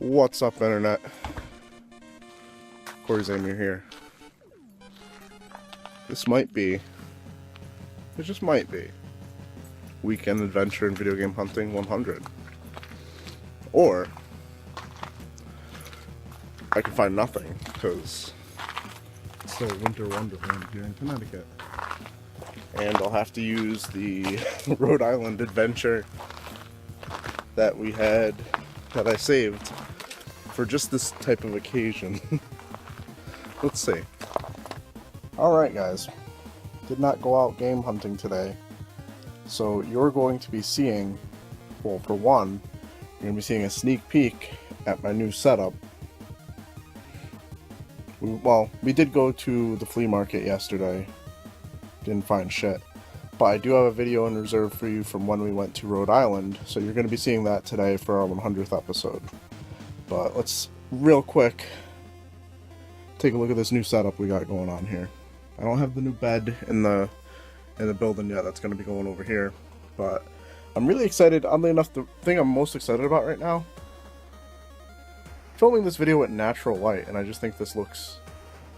What's up, Internet? Corey Zamier here. This might be, it just might be, Weekend Adventure in Video Game Hunting 100. Or, I can find nothing, because it's still winter wonderland here in Connecticut. And I'll have to use the Rhode Island adventure that we had, that I saved for just this type of occasion. Let's see. Alright guys, did not go out game hunting today, so you're going to be seeing, well, for one, you're going to be seeing a sneak peek at my new setup. We did go to the flea market yesterday, didn't find shit, but I do have a video in reserve for you from when we went to Rhode Island, so you're going to be seeing that today for our 100th episode. But let's, real quick, take a look at this new setup we got going on here. I don't have the new bed in the building yet. That's going to be going over here. But I'm really excited. Oddly enough, the thing I'm most excited about right now, filming this video at natural light, and I just think this looks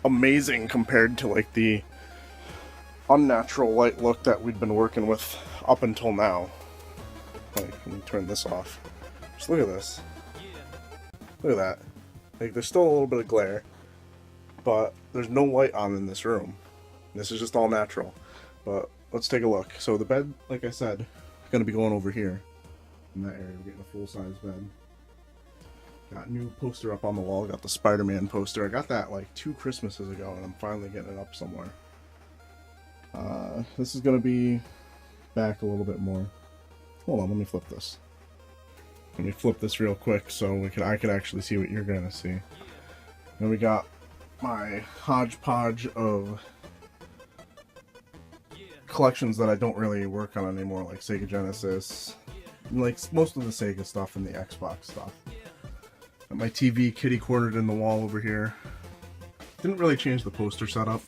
amazing compared to like the unnatural light look that we'd been working with up until now. Like, let me turn this off. Just look at this. Look at that. Like, there's still a little bit of glare, but there's no light on in this room. This is just all natural. But let's take a look. So the bed, like I said, is going to be going over here in that area. We're getting a full-size bed. Got a new poster up on the wall. Got the Spider-Man poster. I got that like 2 Christmases ago, and I'm finally getting it up somewhere. This is going to be back a little bit more. Hold on, let me flip this. Let me flip this real quick so I can actually see what you're going to see. Then we got my hodgepodge of collections that I don't really work on anymore, like Sega Genesis, and like most of the Sega stuff and the Xbox stuff. Got my TV kitty cornered in the wall over here. Didn't really change the poster setup,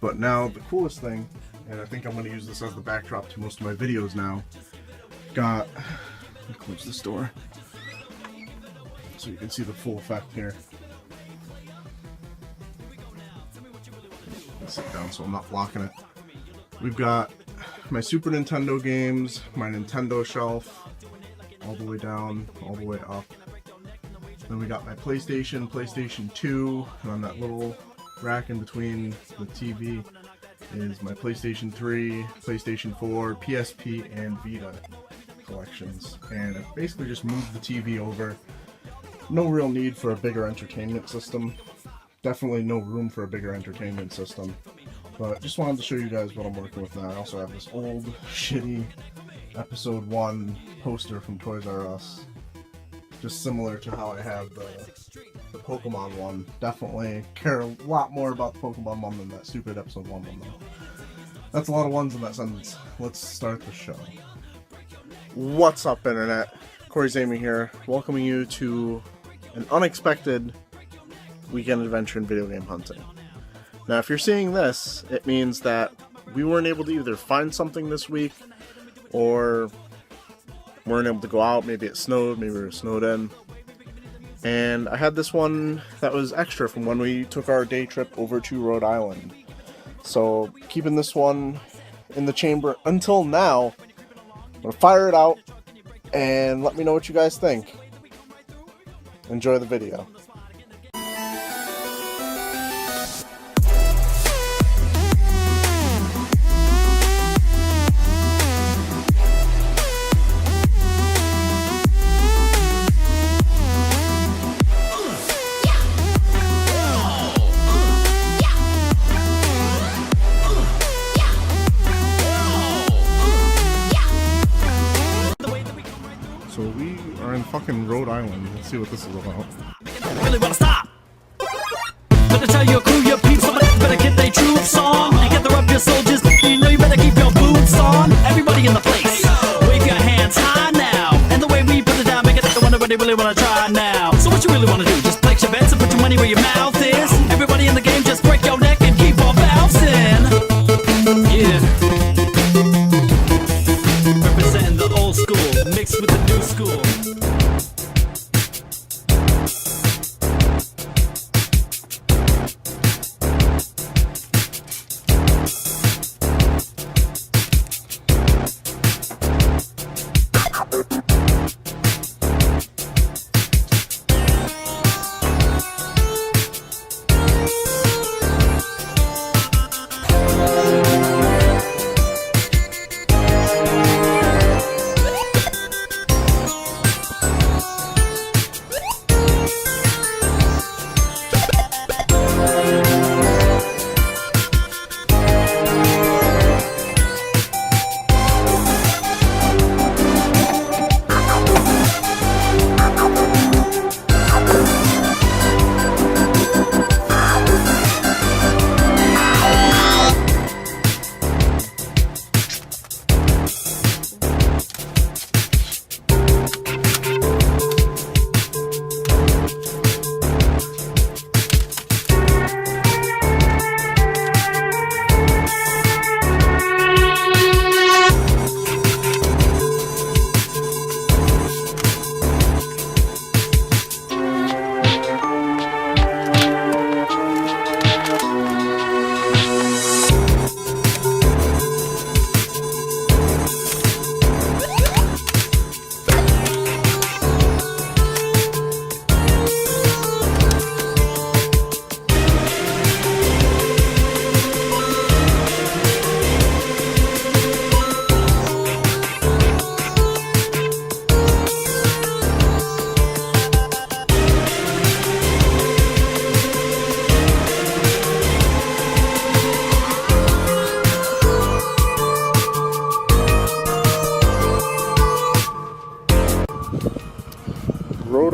but now the coolest thing, and I think I'm going to use this as the backdrop to most of my videos now, got, let me close this door so you can see the full effect here. Let's sit down so I'm not blocking it. We've got my Super Nintendo games, my Nintendo shelf, all the way down, all the way up. Then we got my PlayStation, PlayStation 2, and on that little rack in between the TV is my PlayStation 3, PlayStation 4, PSP, and Vita collections. And I basically just moved the TV over. No real need for a bigger entertainment system. Definitely no room for a bigger entertainment system. But just wanted to show you guys what I'm working with now. I also have this old, shitty Episode 1 poster from Toys R Us. Just similar to how I have the Pokemon one. Definitely care a lot more about the Pokemon one than that stupid Episode 1 one, though. That's a lot of ones in that sentence. Let's start the show. What's up, Internet? Corey Zamier here, welcoming you to an unexpected weekend adventure in video game hunting. Now, if you're seeing this, it means that we weren't able to either find something this week, or weren't able to go out. Maybe it snowed, maybe we were snowed in. And I had this one that was extra from when we took our day trip over to Rhode Island. So, keeping this one in the chamber until now. I'm going to fire it out, and let me know what you guys think. Enjoy the video. So we are in fucking Rhode Island. Let's see what this is about. Really wanna stop. Better tell your crew, your peeps, somebody better get their troops on and gather up your soldiers. You know you better keep your boots on. Everybody in the place, wave your hands high now. And the way we put it down, make it like the one nobody really wanna try now. So what you really wanna do? Just place your bets and put your money where your mouth is. Everybody in the game, just break your neck and keep on bouncing. Yeah. Representing the old school, mixed with the new school.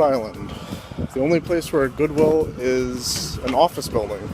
Rhode Island. The only place where a Goodwill is an office building.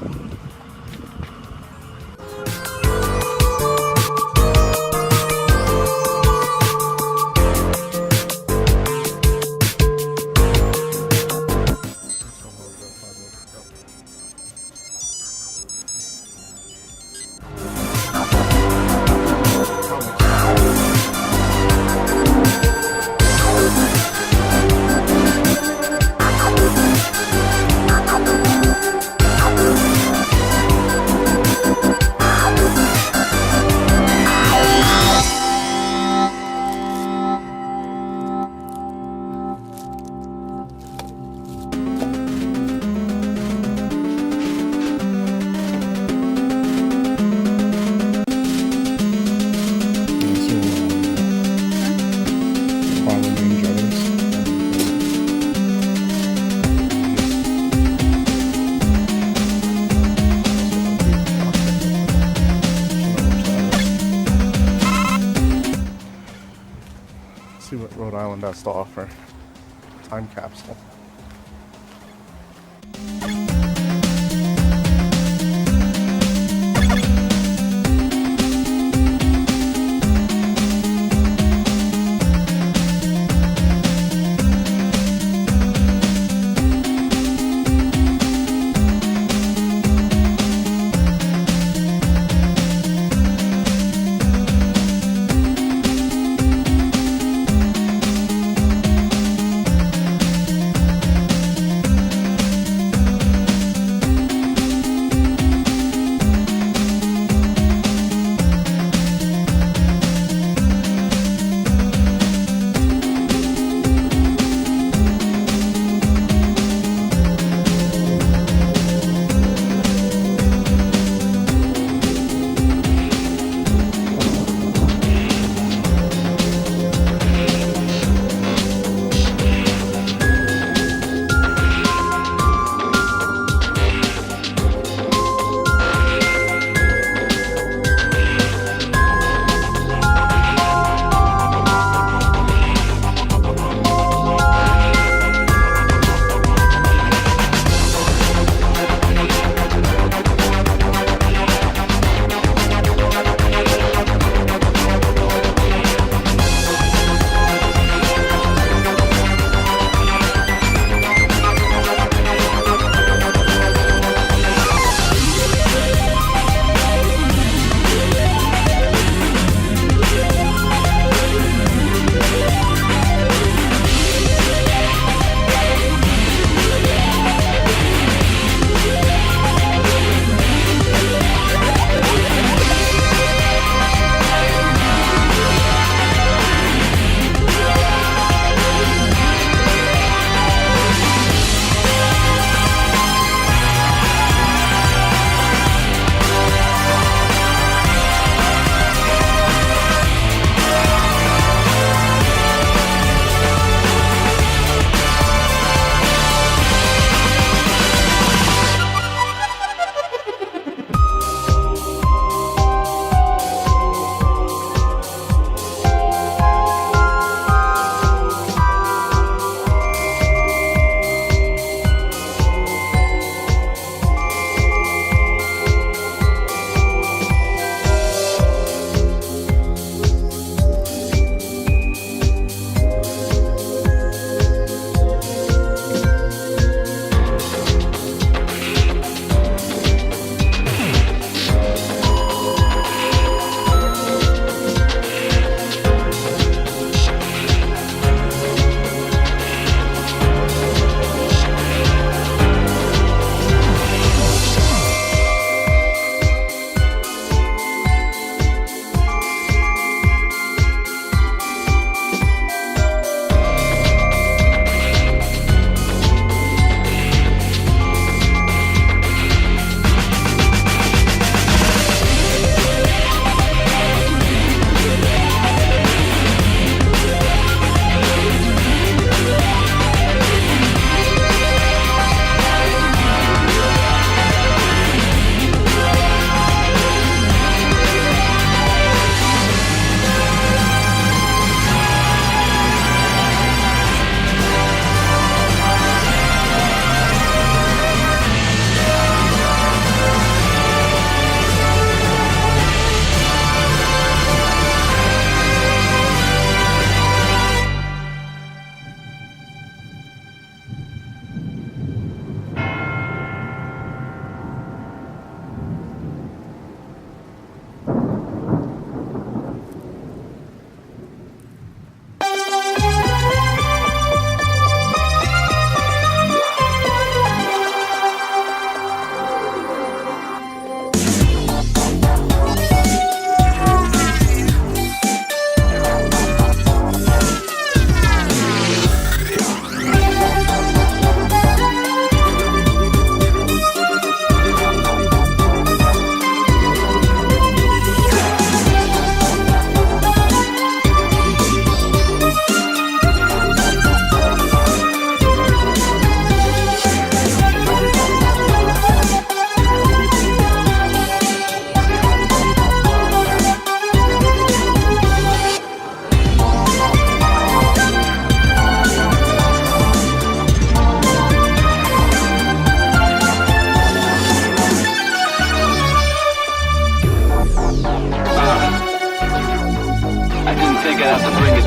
See what Rhode Island has to offer. Time capsule.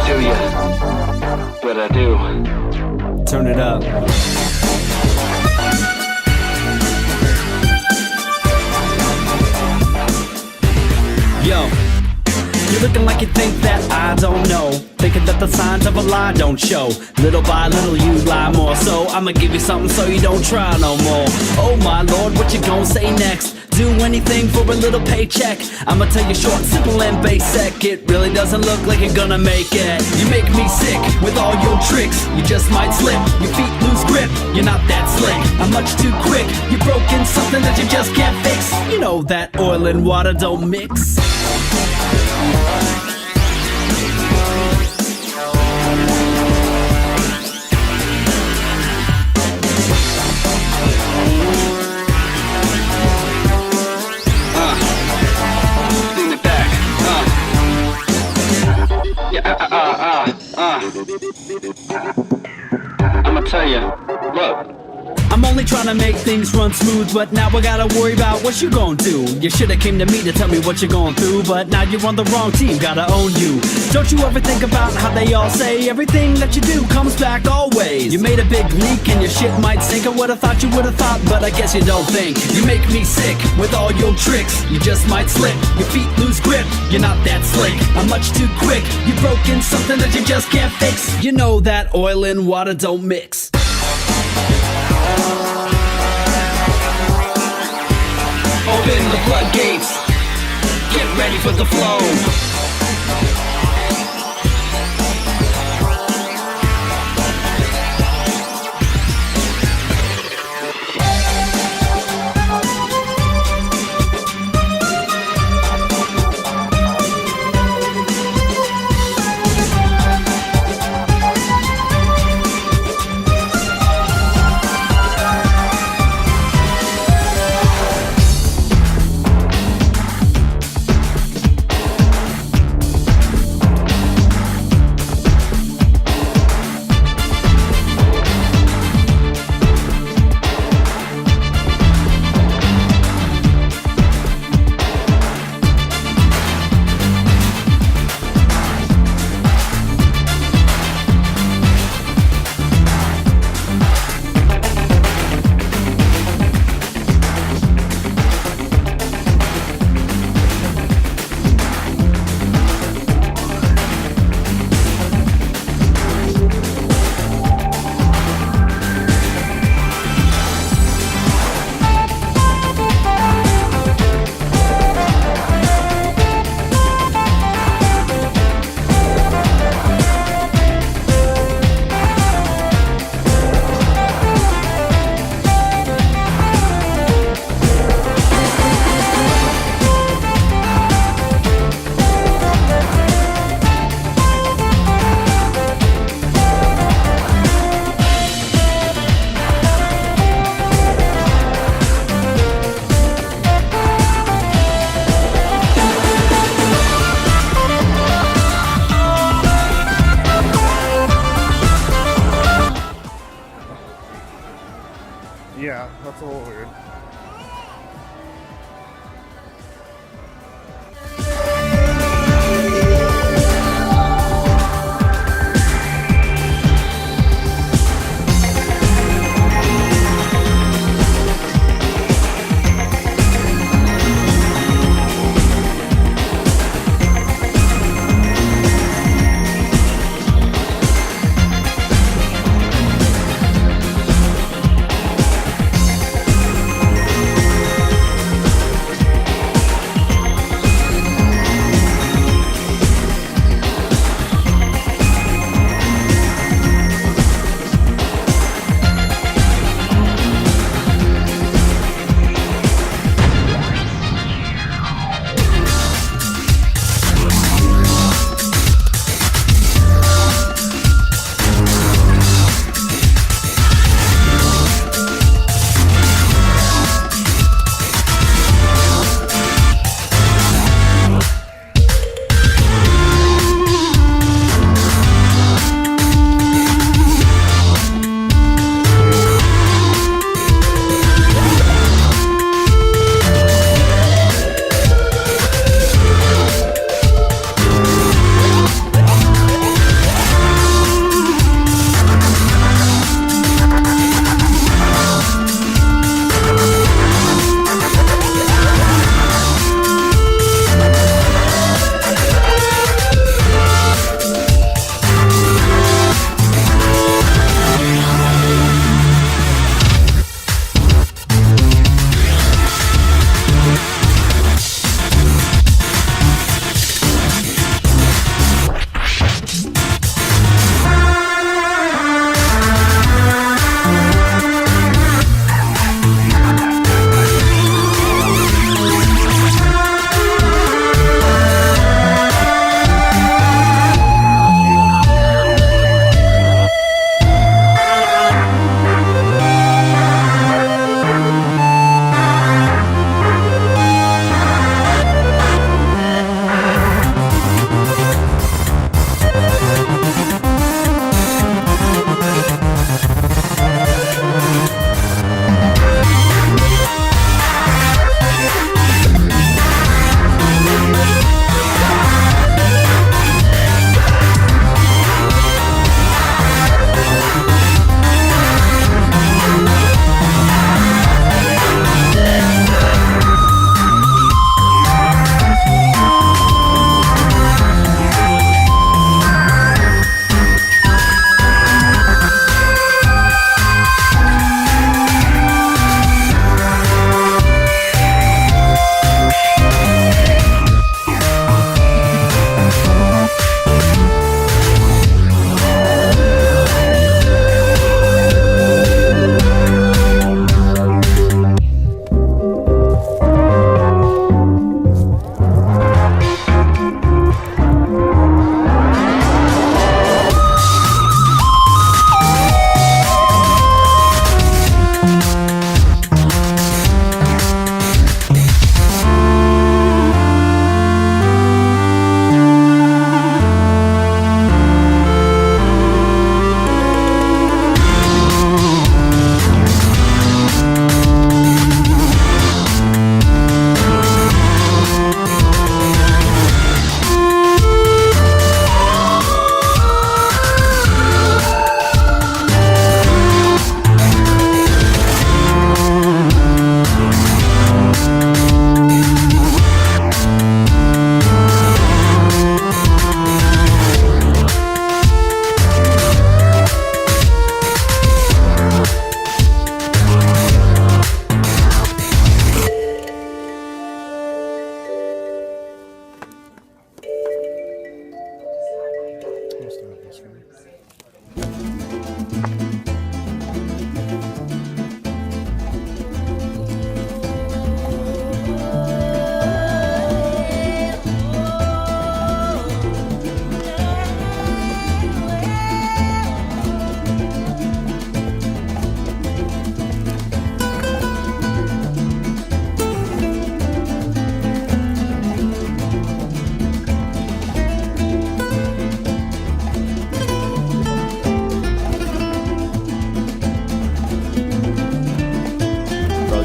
do ya? But I do. Turn it up. Yo, you're looking like you think that I don't know. Thinking that the signs of a lie don't show. Little by little you lie more. So I'ma give you something so you don't try no more. Oh my lord, what you gonna say next? Do anything for a little paycheck. I'ma tell you short, simple and basic. It really doesn't look like you're gonna make it. You make me sick with all your tricks. You just might slip, your feet lose grip. You're not that slick, I'm much too quick. You're broken, something that you just can't fix. You know that oil and water don't mix. I'ma tell you, look, I'm only trying to make things run smooth, but now I gotta worry about what you gon' do. You shoulda came to me to tell me what you're going through, but now you're on the wrong team, gotta own you. Don't you ever think about how they all say everything that you do comes back always? You made a big leak and your shit might sink. I would've thought you would've thought, but I guess you don't think. You make me sick with all your tricks. You just might slip, your feet lose grip. You're not that slick, I'm much too quick. You're broken, something that you just can't fix. You know that oil and water don't mix. Open the floodgates, get ready for the flow. Yeah, that's a little weird.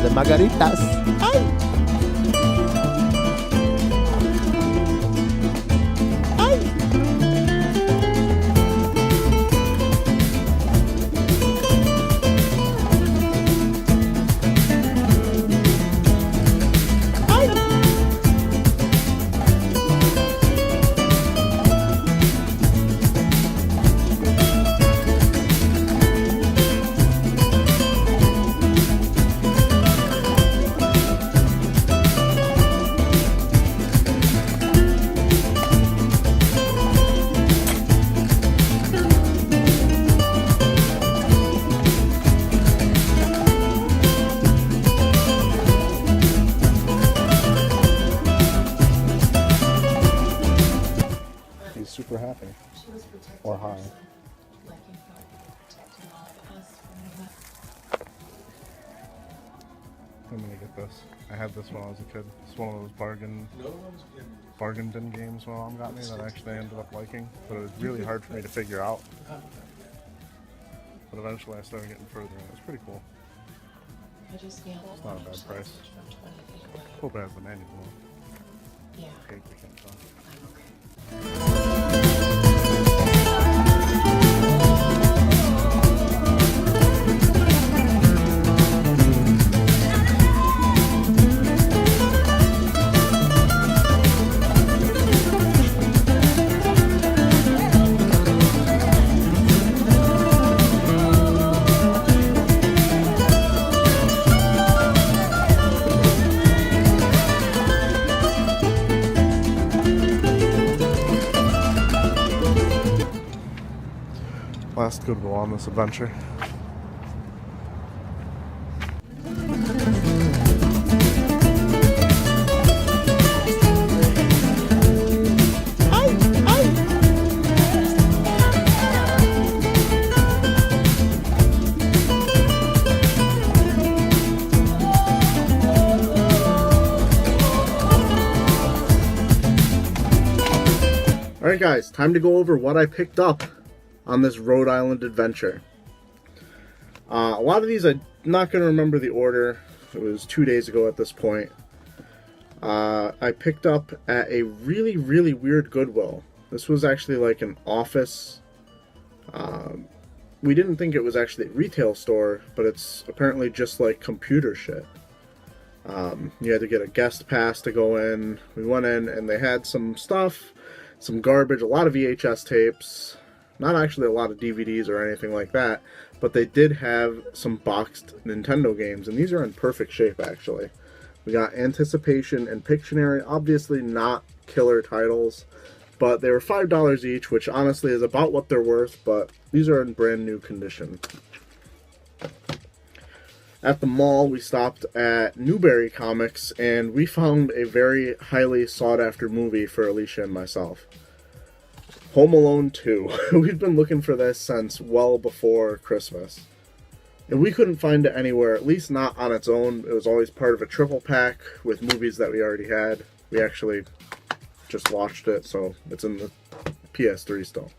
de margaritas. ¡Ay! He's super happy. Or high. I'm gonna get this. I had this when I was a kid. It's one of those bargain bin games my mom got me that I actually ended up liking. But it was really hard for me to figure out. But eventually I started getting further and it was pretty cool. It's not a bad price. Hope it has the manual. Yeah. Okay, we can't tell. Last Goodwill on this adventure. Alright guys, time to go over what I picked up on this Rhode Island adventure. A lot of these I'm not going to remember the order. It was 2 days ago at this point. I picked up at a really, really weird Goodwill. This was actually like an office. We didn't think it was actually a retail store, but it's apparently just like computer shit. You had to get a guest pass to go in. We went in and they had some stuff, some garbage, a lot of VHS tapes. Not actually a lot of DVDs or anything like that, but they did have some boxed Nintendo games, and these are in perfect shape, actually. We got Anticipation and Pictionary, obviously not killer titles, but they were $5 each, which honestly is about what they're worth, but these are in brand new condition. At the mall, we stopped at Newberry Comics, and we found a very highly sought-after movie for Alicia and myself. Home Alone 2. We've been looking for this since well before Christmas. And we couldn't find it anywhere, at least not on its own. It was always part of a triple pack with movies that we already had. We actually just watched it, so it's in the PS3 still.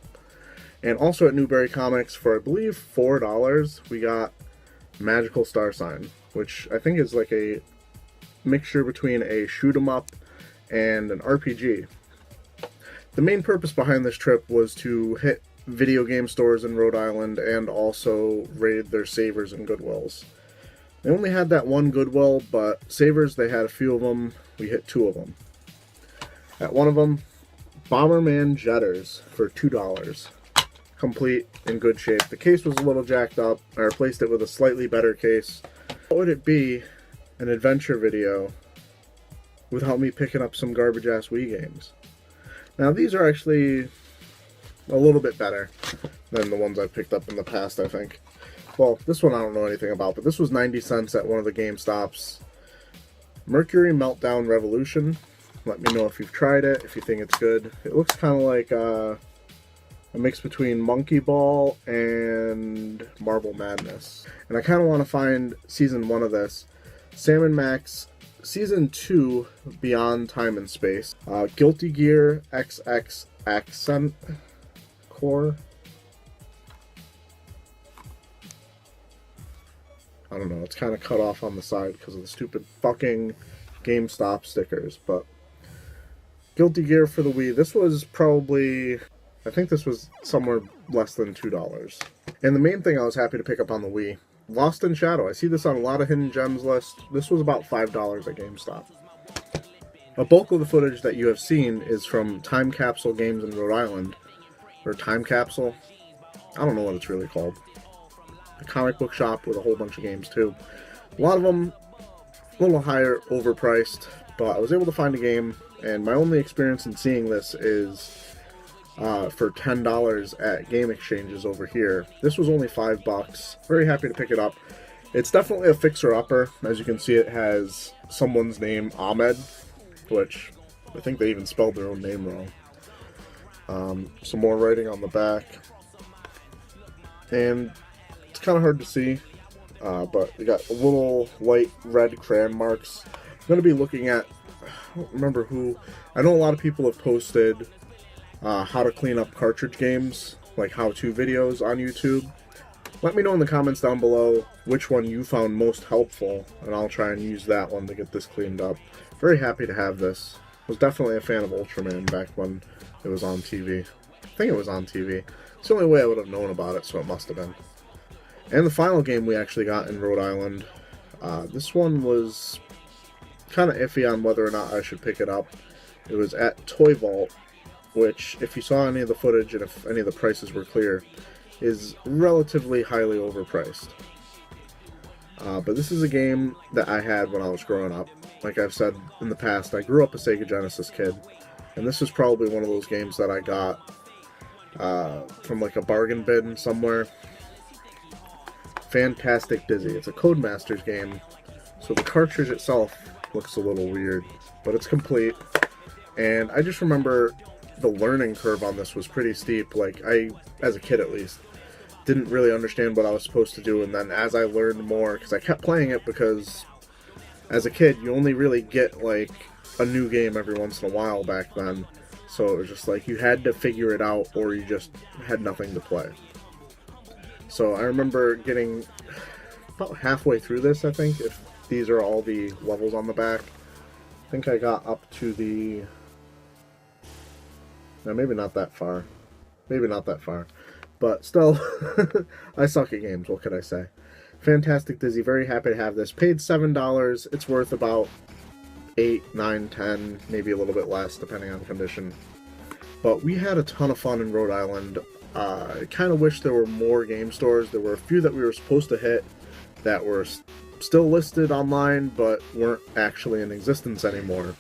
And also at Newberry Comics, for I believe $4, we got Magical Star Sign, which I think is like a mixture between a shoot 'em up and an RPG. The main purpose behind this trip was to hit video game stores in Rhode Island and also raid their Savers and Goodwills. They only had that one Goodwill, but Savers, they had a few of them. We hit 2 of them. At one of them, Bomberman Jetters for $2. Complete, in good shape. The case was a little jacked up. I replaced it with a slightly better case. What would it be, an adventure video, without me picking up some garbage-ass Wii games? Now, these are actually a little bit better than the ones I've picked up in the past, I think. Well, this one I don't know anything about, but this was 90 cents at one of the GameStops. Mercury Meltdown Revolution. Let me know if you've tried it, if you think it's good. It looks kind of like a mix between Monkey Ball and Marble Madness. And I kind of want to find Season 1 of this. Sam & Max Season 2, Beyond Time and Space. Guilty Gear XX Accent Core. I don't know, it's kind of cut off on the side because of the stupid fucking GameStop stickers. But Guilty Gear for the Wii, this was probably, I think this was somewhere less than $2. And the main thing I was happy to pick up on the Wii, Lost in Shadow. I see this on a lot of hidden gems lists. This was about $5 at GameStop. A bulk of the footage that you have seen is from Time Capsule Games in Rhode Island, or Time Capsule. I don't know what it's really called. A comic book shop with a whole bunch of games too. A lot of them a little higher, overpriced, but I was able to find a game, and my only experience in seeing this is for $10 at Game Exchanges over here. This was only $5. Very happy to pick it up. It's definitely a fixer-upper. As you can see, it has someone's name, Ahmed, which I think they even spelled their own name wrong. Some more writing on the back. And it's kind of hard to see, but we got little light red crayon marks. I'm going to be looking at, I don't remember who, I know a lot of people have posted how to clean up cartridge games, like how-to videos on YouTube. Let me know in the comments down below which one you found most helpful, and I'll try and use that one to get this cleaned up. Very happy to have this. Was definitely a fan of Ultraman back when it was on TV. I think it was on TV. It's the only way I would have known about it, so it must have been. And the final game we actually got in Rhode Island. This one was kind of iffy on whether or not I should pick it up. It was at Toy Vault, which, if you saw any of the footage and if any of the prices were clear, is relatively highly overpriced. But this is a game that I had when I was growing up. Like I've said in the past, I grew up a Sega Genesis kid, and this is probably one of those games that I got from like a bargain bin somewhere. Fantastic Dizzy. It's a Codemasters game, so the cartridge itself looks a little weird, but it's complete. And I just remember the learning curve on this was pretty steep. Like, I, as a kid at least, didn't really understand what I was supposed to do, and then as I learned more, because I kept playing it because as a kid you only really get like a new game every once in a while back then, so it was just like you had to figure it out or you just had nothing to play. So I remember getting about halfway through this, I think, if these are all the levels on the back. I think I got up to the, no, maybe not that far. Maybe not that far. But still, I suck at games, what could I say? Fantastic Dizzy, very happy to have this. Paid $7, it's worth about 8, 9, 10, maybe a little bit less, depending on condition. But we had a ton of fun in Rhode Island. I kind of wish there were more game stores. There were a few that we were supposed to hit that were still listed online, but weren't actually in existence anymore.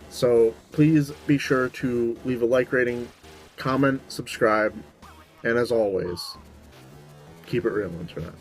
So please be sure to leave a like rating, comment, subscribe, and as always, keep it real, Internet.